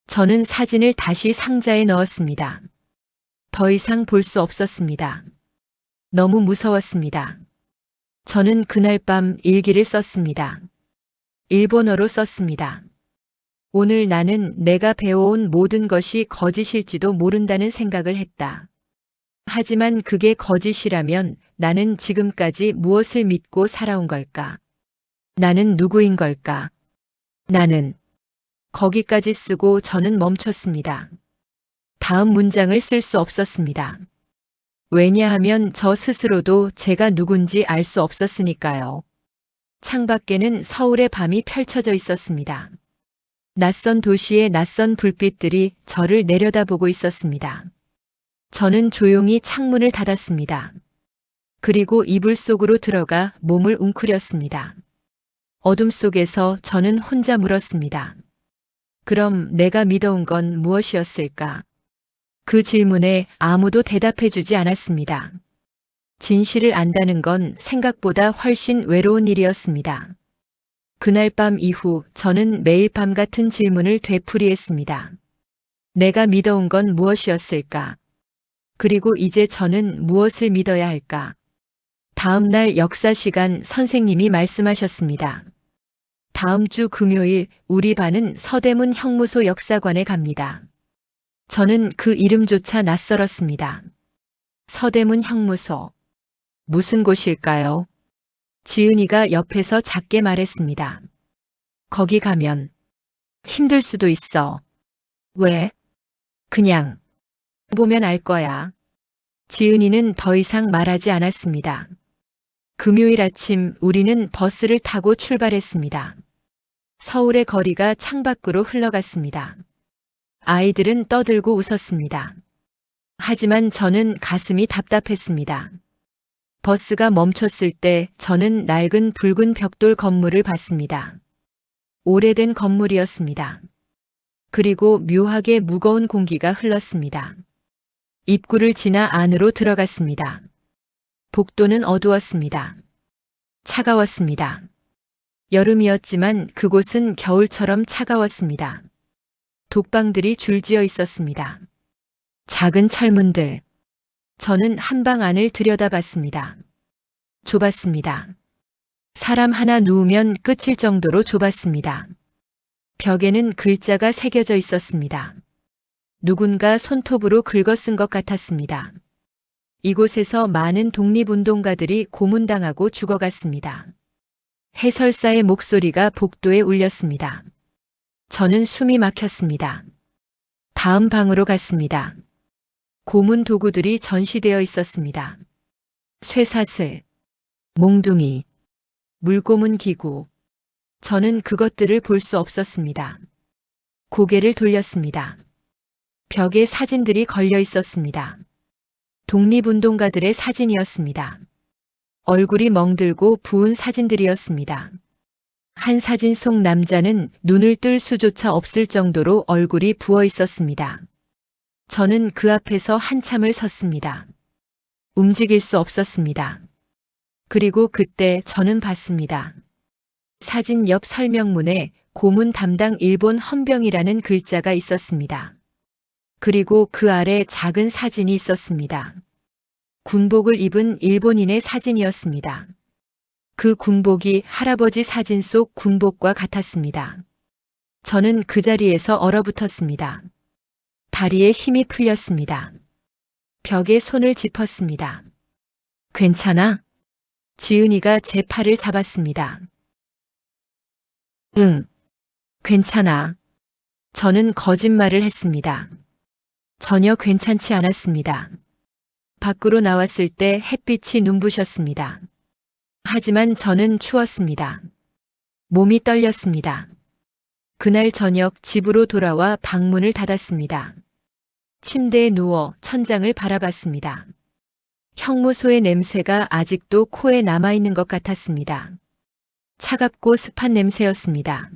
저는 사진을 다시 상자에 넣었습니다. 더 이상 볼 수 없었습니다. 너무 무서웠습니다. 저는 그날 밤 일기를 썼습니다. 일본어로 썼습니다. 오늘 나는 내가 배워온 모든 것이 거짓일지도 모른다는 생각을 했다. 하지만 그게 거짓이라면 나는 지금까지 무엇을 믿고 살아온 걸까? 나는 누구인 걸까? 나는 거기까지 쓰고 저는 멈췄습니다. 다음 문장을 쓸 수 없었습니다. 왜냐하면 저 스스로도 제가 누군지 알 수 없었으니까요. 창밖에는 서울의 밤이 펼쳐져 있었습니다. 낯선 도시의 낯선 불빛들이 저를 내려다보고 있었습니다. 저는 조용히 창문을 닫았습니다. 그리고 이불 속으로 들어가 몸을 웅크렸습니다. 어둠 속에서 저는 혼자 물었습니다. 그럼 내가 믿어온 건 무엇이었을까? 그 질문에 아무도 대답해주지 않았습니다. 진실을 안다는 건 생각보다 훨씬 외로운 일이었습니다. 그날 밤 이후 저는 매일 밤 같은 질문을 되풀이했습니다. 내가 믿어온 건 무엇이었을까? 그리고 이제 저는 무엇을 믿어야 할까? 다음 날 역사 시간 선생님이 말씀하셨습니다. 다음 주 금요일 우리 반은 서대문 형무소 역사관에 갑니다. 저는 그 이름조차 낯설었습니다. 서대문 형무소. 무슨 곳일까요? 지은이가 옆에서 작게 말했습니다. 거기 가면 힘들 수도 있어. 왜? 그냥 보면 알 거야. 지은이는 더 이상 말하지 않았습니다. 금요일 아침 우리는 버스를 타고 출발했습니다. 서울의 거리가 창밖으로 흘러갔습니다. 아이들은 떠들고 웃었습니다. 하지만 저는 가슴이 답답했습니다. 버스가 멈췄을 때 저는 낡은 붉은 벽돌 건물을 봤습니다. 오래된 건물이었습니다. 그리고 묘하게 무거운 공기가 흘렀습니다. 입구를 지나 안으로 들어갔습니다. 복도는 어두웠습니다. 차가웠습니다. 여름이었지만 그곳은 겨울처럼 차가웠습니다. 독방들이 줄지어 있었습니다. 작은 철문들. 저는 한방 안을 들여다봤습니다. 좁았습니다. 사람 하나 누우면 끝일 정도로 좁았습니다. 벽에는 글자가 새겨져 있었습니다. 누군가 손톱으로 긁어 쓴 것 같았습니다. 이곳에서 많은 독립운동가들이 고문당하고 죽어갔습니다. 해설사의 목소리가 복도에 울렸습니다. 저는 숨이 막혔습니다. 다음 방으로 갔습니다. 고문 도구들이 전시되어 있었습니다. 쇠사슬, 몽둥이, 물고문 기구. 저는 그것들을 볼 수 없었습니다. 고개를 돌렸습니다. 벽에 사진들이 걸려 있었습니다. 독립운동가들의 사진이었습니다. 얼굴이 멍들고 부은 사진들이었습니다. 한 사진 속 남자는 눈을 뜰 수조차 없을 정도로 얼굴이 부어 있었습니다. 저는 그 앞에서 한참을 섰습니다. 움직일 수 없었습니다. 그리고 그때 저는 봤습니다. 사진 옆 설명문에 고문 담당 일본 헌병이라는 글자가 있었습니다. 그리고 그 아래 작은 사진이 있었습니다. 군복을 입은 일본인의 사진이었습니다. 그 군복이 할아버지 사진 속 군복과 같았습니다. 저는 그 자리에서 얼어붙었습니다. 다리에 힘이 풀렸습니다. 벽에 손을 짚었습니다. 괜찮아? 지은이가 제 팔을 잡았습니다. 응, 괜찮아. 저는 거짓말을 했습니다. 전혀 괜찮지 않았습니다. 밖으로 나왔을 때 햇빛이 눈부셨습니다. 하지만 저는 추웠습니다. 몸이 떨렸습니다. 그날 저녁 집으로 돌아와 방문을 닫았습니다. 침대에 누워 천장을 바라봤습니다. 형무소의 냄새가 아직도 코에 남아있는 것 같았습니다. 차갑고 습한 냄새였습니다.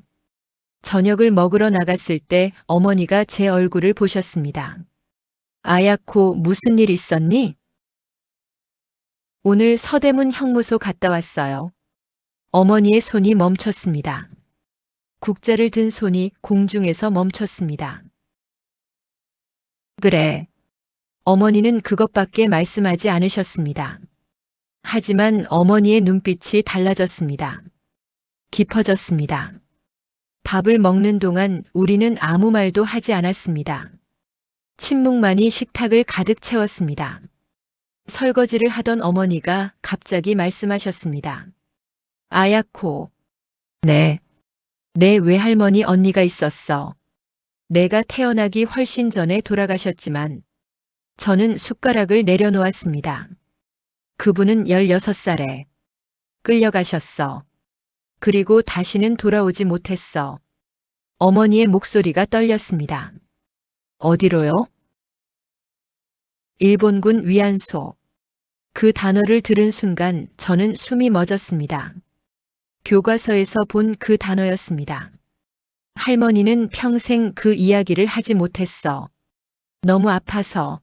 저녁을 먹으러 나갔을 때 어머니가 제 얼굴을 보셨습니다. 아야코, 무슨 일 있었니? 오늘 서대문 형무소 갔다 왔어요. 어머니의 손이 멈췄습니다. 국자를 든 손이 공중에서 멈췄습니다. 그래. 어머니는 그것밖에 말씀하지 않으셨습니다. 하지만 어머니의 눈빛이 달라졌습니다. 깊어졌습니다. 밥을 먹는 동안 우리는 아무 말도 하지 않았습니다. 침묵만이 식탁을 가득 채웠습니다. 설거지를 하던 어머니가 갑자기 말씀하셨습니다. 아야코. 네. 내 외할머니 언니가 있었어. 내가 태어나기 훨씬 전에 돌아가셨지만 저는 숟가락을 내려놓았습니다. 그분은 16살에 끌려가셨어. 그리고 다시는 돌아오지 못했어. 어머니의 목소리가 떨렸습니다. 어디로요? 일본군 위안소. 그 단어를 들은 순간 저는 숨이 멎었습니다. 교과서에서 본 그 단어였습니다. 할머니는 평생 그 이야기를 하지 못했어. 너무 아파서.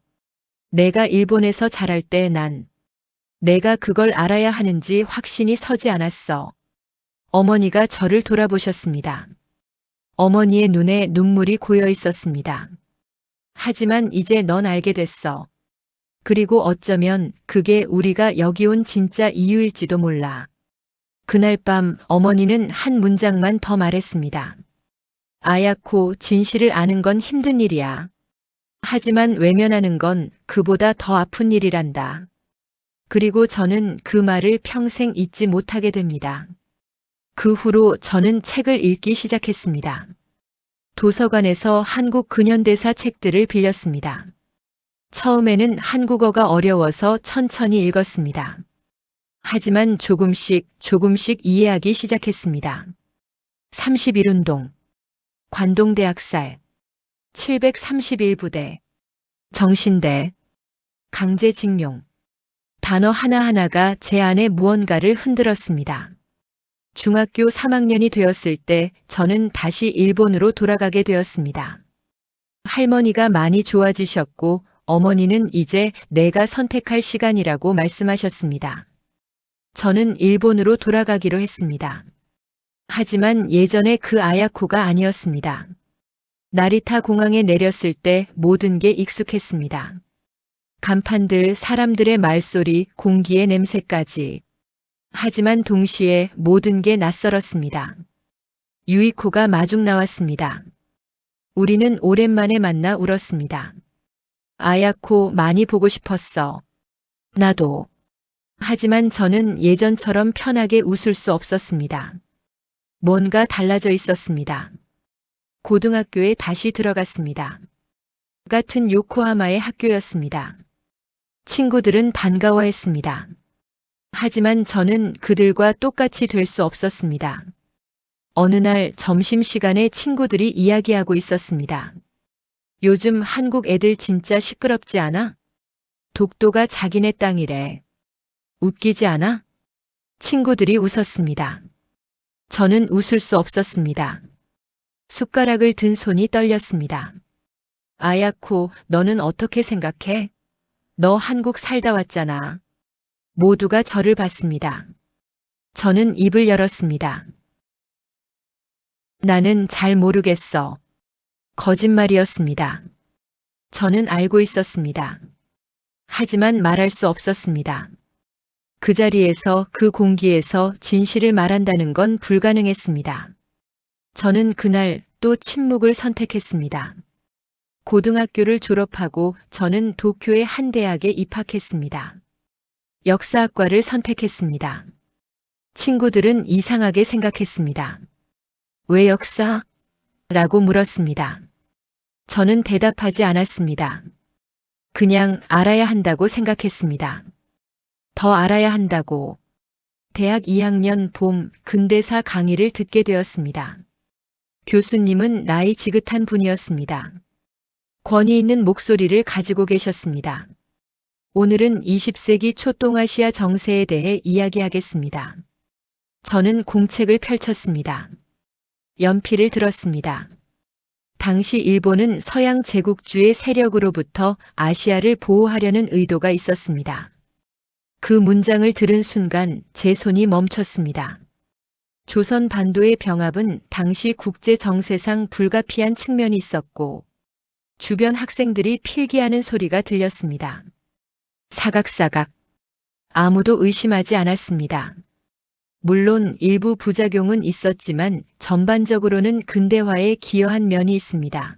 내가 일본에서 자랄 때 내가 그걸 알아야 하는지 확신이 서지 않았어. 어머니가 저를 돌아보셨습니다. 어머니의 눈에 눈물이 고여 있었습니다. 하지만 이제 넌 알게 됐어. 그리고 어쩌면 그게 우리가 여기 온 진짜 이유일지도 몰라. 그날 밤 어머니는 한 문장만 더 말했습니다. 아야코, 진실을 아는 건 힘든 일이야. 하지만 외면하는 건 그보다 더 아픈 일이란다. 그리고 저는 그 말을 평생 잊지 못하게 됩니다. 그 후로 저는 책을 읽기 시작했습니다. 도서관에서 한국 근현대사 책들을 빌렸습니다. 처음에는 한국어가 어려워서 천천히 읽었습니다. 하지만 조금씩 이해하기 시작했습니다. 31운동, 관동대학살, 731부대, 정신대, 강제징용. 단어 하나하나가 제 안에 무언가를 흔들었습니다. 중학교 3학년이 되었을 때 저는 다시 일본으로 돌아가게 되었습니다. 할머니가 많이 좋아지셨고 어머니는 이제 내가 선택할 시간이라고 말씀하셨습니다. 저는 일본으로 돌아가기로 했습니다. 하지만 예전의 그 아야코가 아니었습니다. 나리타 공항에 내렸을 때 모든 게 익숙했습니다. 간판들, 사람들의 말소리, 공기의 냄새까지. 하지만 동시에 모든 게 낯설었습니다. 유이코가 마중 나왔습니다. 우리는 오랜만에 만나 울었습니다. 아야코, 많이 보고 싶었어. 나도. 하지만 저는 예전처럼 편하게 웃을 수 없었습니다. 뭔가 달라져 있었습니다. 고등학교에 다시 들어갔습니다. 같은 요코하마의 학교였습니다. 친구들은 반가워했습니다. 하지만 저는 그들과 똑같이 될 수 없었습니다. 어느 날 점심시간에 친구들이 이야기하고 있었습니다. 요즘 한국 애들 진짜 시끄럽지 않아? 독도가 자기네 땅이래. 웃기지 않아? 친구들이 웃었습니다. 저는 웃을 수 없었습니다. 숟가락을 든 손이 떨렸습니다. 아야코, 너는 어떻게 생각해? 너 한국 살다 왔잖아. 모두가 저를 봤습니다. 저는 입을 열었습니다. 나는 잘 모르겠어. 거짓말이었습니다. 저는 알고 있었습니다. 하지만 말할 수 없었습니다. 그 자리에서, 그 공기에서 진실을 말한다는 건 불가능했습니다. 저는 그날 또 침묵을 선택했습니다. 고등학교를 졸업하고 저는 도쿄의 한 대학에 입학했습니다. 역사학과를 선택했습니다. 친구들은 이상하게 생각했습니다. 왜 역사? 라고 물었습니다. 저는 대답하지 않았습니다. 그냥 알아야 한다고 생각했습니다. 더 알아야 한다고. 대학 2학년 봄 근대사 강의를 듣게 되었습니다. 교수님은 나이 지긋한 분이었습니다. 권위 있는 목소리를 가지고 계셨습니다. 오늘은 20세기 초동아시아 정세에 대해 이야기하겠습니다. 저는 공책을 펼쳤습니다. 연필을 들었습니다. 당시 일본은 서양 제국주의 세력으로부터 아시아를 보호하려는 의도가 있었습니다. 그 문장을 들은 순간 제 손이 멈췄습니다. 조선 반도의 병합은 당시 국제 정세상 불가피한 측면이 있었고 주변 학생들이 필기하는 소리가 들렸습니다. 사각사각. 아무도 의심하지 않았습니다. 물론 일부 부작용은 있었지만 전반적으로는 근대화에 기여한 면이 있습니다.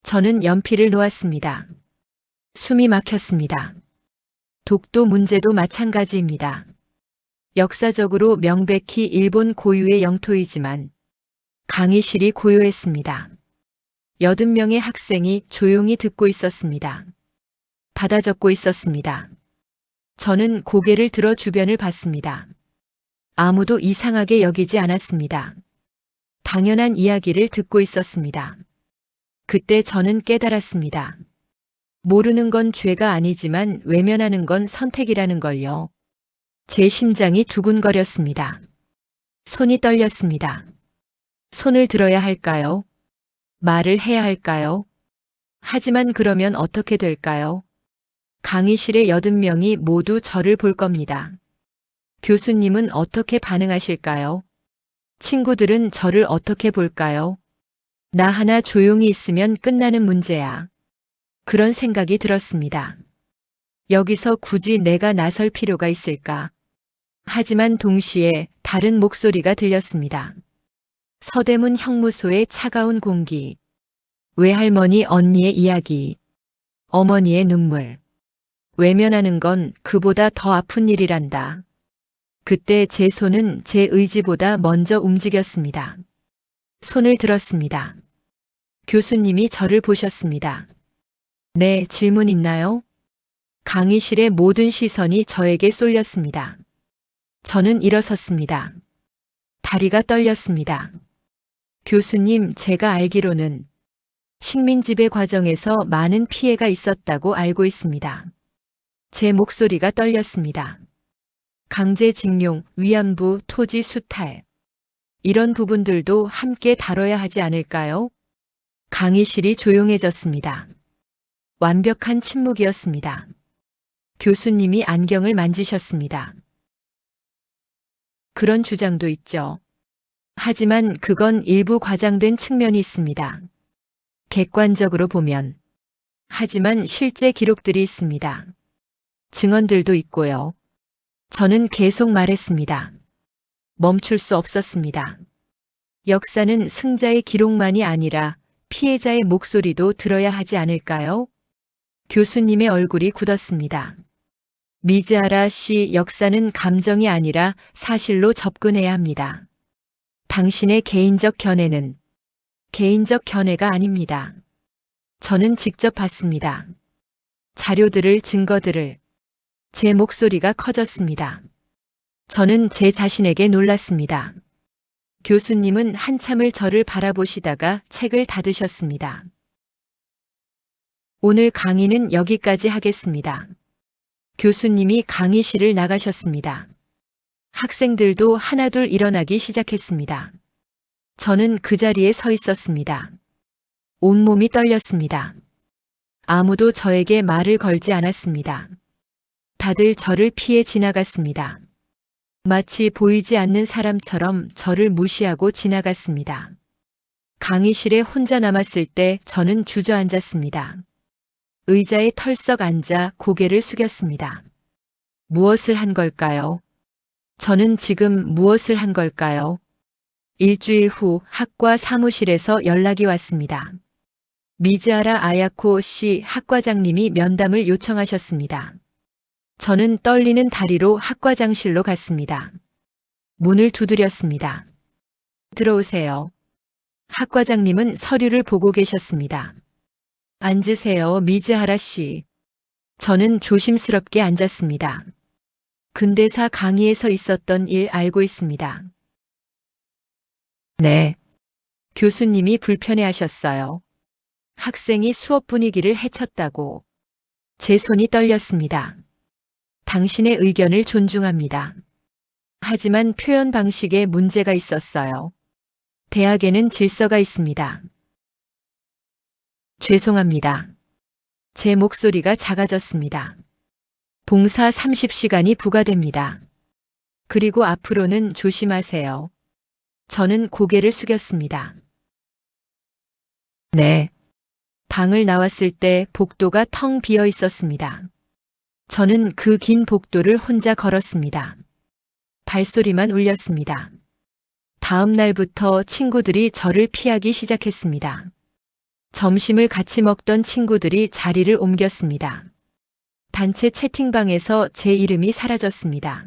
저는 연필을 놓았습니다. 숨이 막혔습니다. 독도 문제도 마찬가지입니다. 역사적으로 명백히 일본 고유의 영토이지만 강의실이 고요했습니다. 80명의 학생이 조용히 듣고 있었습니다. 받아 적고 있었습니다. 저는 고개를 들어 주변을 봤습니다. 아무도 이상하게 여기지 않았습니다. 당연한 이야기를 듣고 있었습니다. 그때 저는 깨달았습니다. 모르는 건 죄가 아니지만 외면하는 건 선택이라는 걸요. 제 심장이 두근거렸습니다. 손이 떨렸습니다. 손을 들어야 할까요? 말을 해야 할까요? 하지만 그러면 어떻게 될까요? 강의실의 80명이 모두 저를 볼 겁니다. 교수님은 어떻게 반응하실까요? 친구들은 저를 어떻게 볼까요? 나 하나 조용히 있으면 끝나는 문제야. 그런 생각이 들었습니다. 여기서 굳이 내가 나설 필요가 있을까? 하지만 동시에 다른 목소리가 들렸습니다. 서대문 형무소의 차가운 공기, 외할머니 언니의 이야기, 어머니의 눈물. 외면하는 건 그보다 더 아픈 일이란다. 그때 제 손은 제 의지보다 먼저 움직였습니다. 손을 들었습니다. 교수님이 저를 보셨습니다. 네, 질문 있나요? 강의실의 모든 시선이 저에게 쏠렸습니다. 저는 일어섰습니다. 다리가 떨렸습니다. 교수님, 제가 알기로는 식민지배 과정에서 많은 피해가 있었다고 알고 있습니다. 제 목소리가 떨렸습니다. 강제징용, 위안부, 토지 수탈. 이런 부분들도 함께 다뤄야 하지 않을까요? 강의실이 조용해졌습니다. 완벽한 침묵이었습니다. 교수님이 안경을 만지셨습니다. 그런 주장도 있죠. 하지만 그건 일부 과장된 측면이 있습니다. 객관적으로 보면. 하지만 실제 기록들이 있습니다. 증언들도 있고요. 저는 계속 말했습니다. 멈출 수 없었습니다. 역사는 승자의 기록만이 아니라 피해자의 목소리도 들어야 하지 않을까요? 교수님의 얼굴이 굳었습니다. 미즈하라 씨, 역사는 감정이 아니라 사실로 접근해야 합니다. 당신의 개인적 견해는 개인적 견해가 아닙니다. 저는 직접 봤습니다. 자료들을, 증거들을. 제 목소리가 커졌습니다. 저는 제 자신에게 놀랐습니다. 교수님은 한참을 저를 바라보시다가 책을 닫으셨습니다. 오늘 강의는 여기까지 하겠습니다. 교수님이 강의실을 나가셨습니다. 학생들도 하나둘 일어나기 시작했습니다. 저는 그 자리에 서 있었습니다. 온몸이 떨렸습니다. 아무도 저에게 말을 걸지 않았습니다. 다들 저를 피해 지나갔습니다. 마치 보이지 않는 사람처럼 저를 무시하고 지나갔습니다. 강의실에 혼자 남았을 때 저는 주저앉았습니다. 의자에 털썩 앉아 고개를 숙였습니다. 무엇을 한 걸까요? 저는 지금 무엇을 한 걸까요? 일주일 후 학과 사무실에서 연락이 왔습니다. 미즈하라 아야코 씨 학과장님이 면담을 요청하셨습니다. 저는 떨리는 다리로 학과장실로 갔습니다. 문을 두드렸습니다. 들어오세요. 학과장님은 서류를 보고 계셨습니다. 앉으세요, 미즈하라 씨. 저는 조심스럽게 앉았습니다. 근대사 강의에서 있었던 일 알고 있습니다. 네. 교수님이 불편해하셨어요. 학생이 수업 분위기를 해쳤다고. 제 손이 떨렸습니다. 당신의 의견을 존중합니다. 하지만 표현 방식에 문제가 있었어요. 대학에는 질서가 있습니다. 죄송합니다. 제 목소리가 작아졌습니다. 봉사 30시간이 부과됩니다. 그리고 앞으로는 조심하세요. 저는 고개를 숙였습니다. 네. 방을 나왔을 때 복도가 텅 비어 있었습니다. 저는 그 긴 복도를 혼자 걸었습니다. 발소리만 울렸습니다. 다음 날부터 친구들이 저를 피하기 시작했습니다. 점심을 같이 먹던 친구들이 자리를 옮겼습니다. 단체 채팅방에서 제 이름이 사라졌습니다.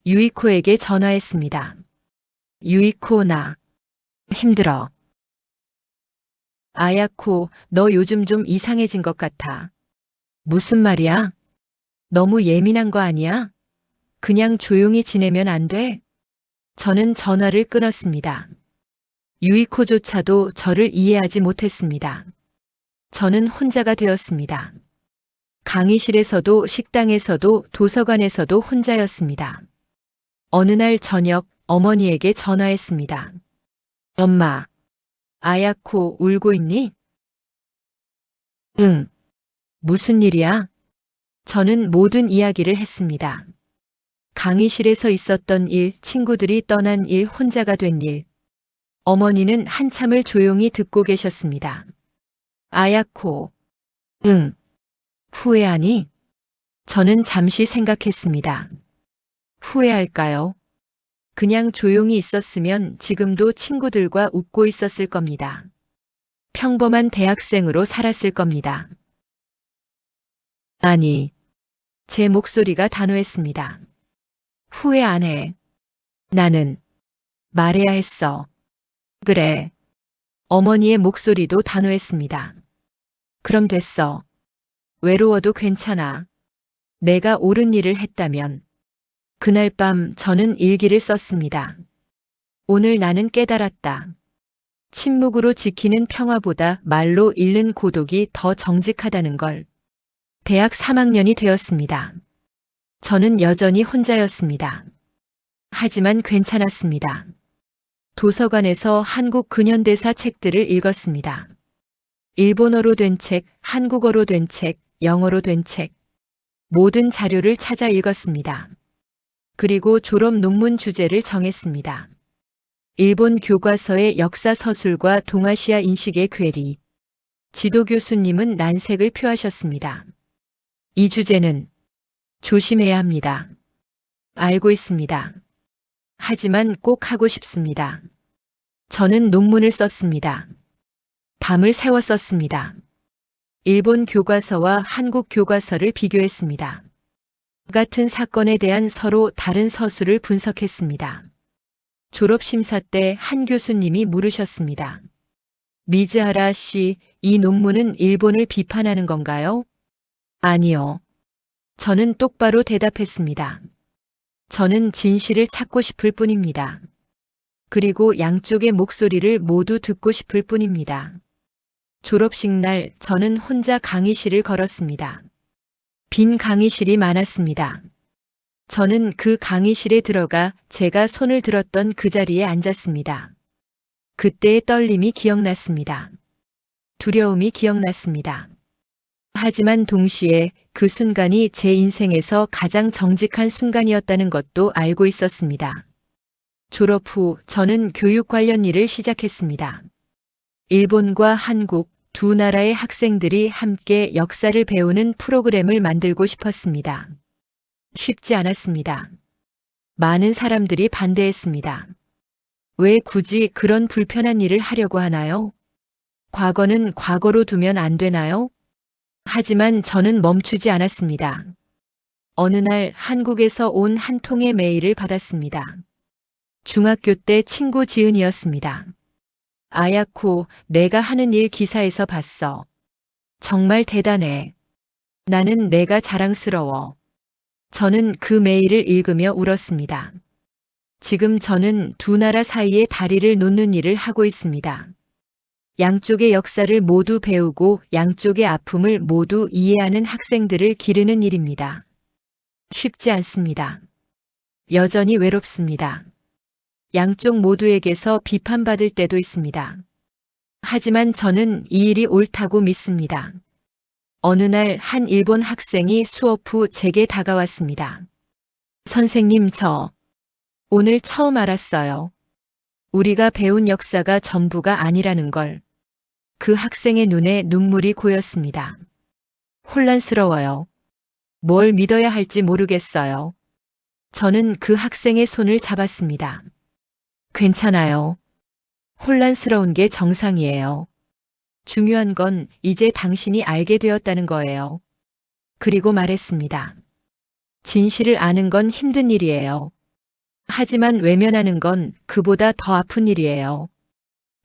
유이코에게 전화했습니다. 유이코, 나 힘들어. 아야코, 너 요즘 좀 이상해진 것 같아. 무슨 말이야? 너무 예민한 거 아니야? 그냥 조용히 지내면 안 돼? 저는 전화를 끊었습니다. 유이코조차도 저를 이해하지 못했습니다. 저는 혼자가 되었습니다. 강의실에서도 식당에서도 도서관에서도 혼자였습니다. 어느 날 저녁 어머니에게 전화했습니다. 엄마, 아야코 울고 있니? 응. 무슨 일이야? 저는 모든 이야기를 했습니다. 강의실에서 있었던 일, 친구들이 떠난 일, 혼자가 된 일. 어머니는 한참을 조용히 듣고 계셨습니다. 아야코, 응. 후회하니? 저는 잠시 생각했습니다. 후회할까요? 그냥 조용히 있었으면 지금도 친구들과 웃고 있었을 겁니다. 평범한 대학생으로 살았을 겁니다. 아니, 제 목소리가 단호했습니다. 후회 안 해. 나는 말해야 했어. 그래. 어머니의 목소리도 단호했습니다. 그럼 됐어. 외로워도 괜찮아. 내가 옳은 일을 했다면. 그날 밤 저는 일기를 썼습니다. 오늘 나는 깨달았다. 침묵으로 지키는 평화보다 말로 잃는 고독이 더 정직하다는 걸. 대학 3학년이 되었습니다. 저는 여전히 혼자였습니다. 하지만 괜찮았습니다. 도서관에서 한국 근현대사 책들을 읽었습니다. 일본어로 된 책, 한국어로 된 책, 영어로 된 책. 모든 자료를 찾아 읽었습니다. 그리고 졸업 논문 주제를 정했습니다. 일본 교과서의 역사 서술과 동아시아 인식의 괴리. 지도 교수님은 난색을 표하셨습니다. 이 주제는 조심해야 합니다. 알고 있습니다. 하지만 꼭 하고 싶습니다. 저는 논문을 썼습니다. 밤을 새워 썼습니다. 일본 교과서와 한국 교과서를 비교했습니다. 같은 사건에 대한 서로 다른 서술을 분석했습니다. 졸업심사 때 한 교수님이 물으셨습니다. 미즈하라 씨, 이 논문은 일본을 비판하는 건가요? 아니요. 저는 똑바로 대답했습니다. 저는 진실을 찾고 싶을 뿐입니다. 그리고 양쪽의 목소리를 모두 듣고 싶을 뿐입니다. 졸업식 날 저는 혼자 강의실을 걸었습니다. 빈 강의실이 많았습니다. 저는 그 강의실에 들어가 제가 손을 들었던 그 자리에 앉았습니다. 그때의 떨림이 기억났습니다. 두려움이 기억났습니다. 하지만 동시에 그 순간이 제 인생에서 가장 정직한 순간이었다는 것도 알고 있었습니다. 졸업 후 저는 교육 관련 일을 시작했습니다. 일본과 한국 두 나라의 학생들이 함께 역사를 배우는 프로그램을 만들고 싶었습니다. 쉽지 않았습니다. 많은 사람들이 반대했습니다. 왜 굳이 그런 불편한 일을 하려고 하나요? 과거는 과거로 두면 안 되나요? 하지만 저는 멈추지 않았습니다. 어느 날 한국에서 온 한 통의 메일을 받았습니다. 중학교 때 친구 지은이었습니다. 아야코, 내가 하는 일 기사에서 봤어. 정말 대단해. 나는 내가 자랑스러워. 저는 그 메일을 읽으며 울었습니다. 지금 저는 두 나라 사이에 다리를 놓는 일을 하고 있습니다. 양쪽의 역사를 모두 배우고 양쪽의 아픔을 모두 이해하는 학생들을 기르는 일입니다. 쉽지 않습니다. 여전히 외롭습니다. 양쪽 모두에게서 비판받을 때도 있습니다. 하지만 저는 이 일이 옳다고 믿습니다. 어느 날 한 일본 학생이 수업 후 제게 다가왔습니다. 선생님, 저 오늘 처음 알았어요. 우리가 배운 역사가 전부가 아니라는 걸. 그 학생의 눈에 눈물이 고였습니다. 혼란스러워요. 뭘 믿어야 할지 모르겠어요. 저는 그 학생의 손을 잡았습니다. 괜찮아요. 혼란스러운 게 정상이에요. 중요한 건 이제 당신이 알게 되었다는 거예요. 그리고 말했습니다. 진실을 아는 건 힘든 일이에요. 하지만 외면하는 건 그보다 더 아픈 일이에요.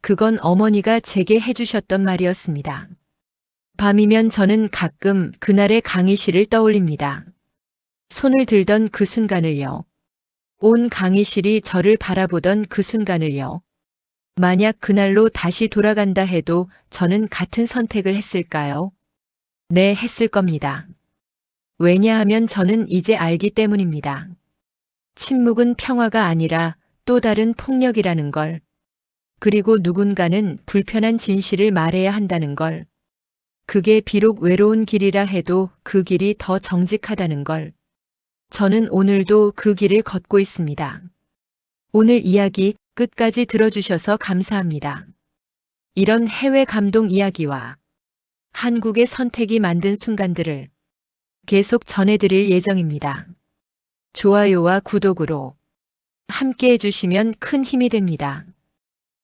그건 어머니가 제게 해주셨던 말이었습니다. 밤이면 저는 가끔 그날의 강의실을 떠올립니다. 손을 들던 그 순간을요. 온 강의실이 저를 바라보던 그 순간을요. 만약 그날로 다시 돌아간다 해도 저는 같은 선택을 했을까요? 네, 했을 겁니다. 왜냐하면 저는 이제 알기 때문입니다. 침묵은 평화가 아니라 또 다른 폭력이라는 걸. 그리고 누군가는 불편한 진실을 말해야 한다는 걸. 그게 비록 외로운 길이라 해도 그 길이 더 정직하다는 걸. 저는 오늘도 그 길을 걷고 있습니다. 오늘 이야기 끝까지 들어주셔서 감사합니다. 이런 해외 감동 이야기와 한국의 선택이 만든 순간들을 계속 전해드릴 예정입니다. 좋아요와 구독으로 함께 해주시면 큰 힘이 됩니다.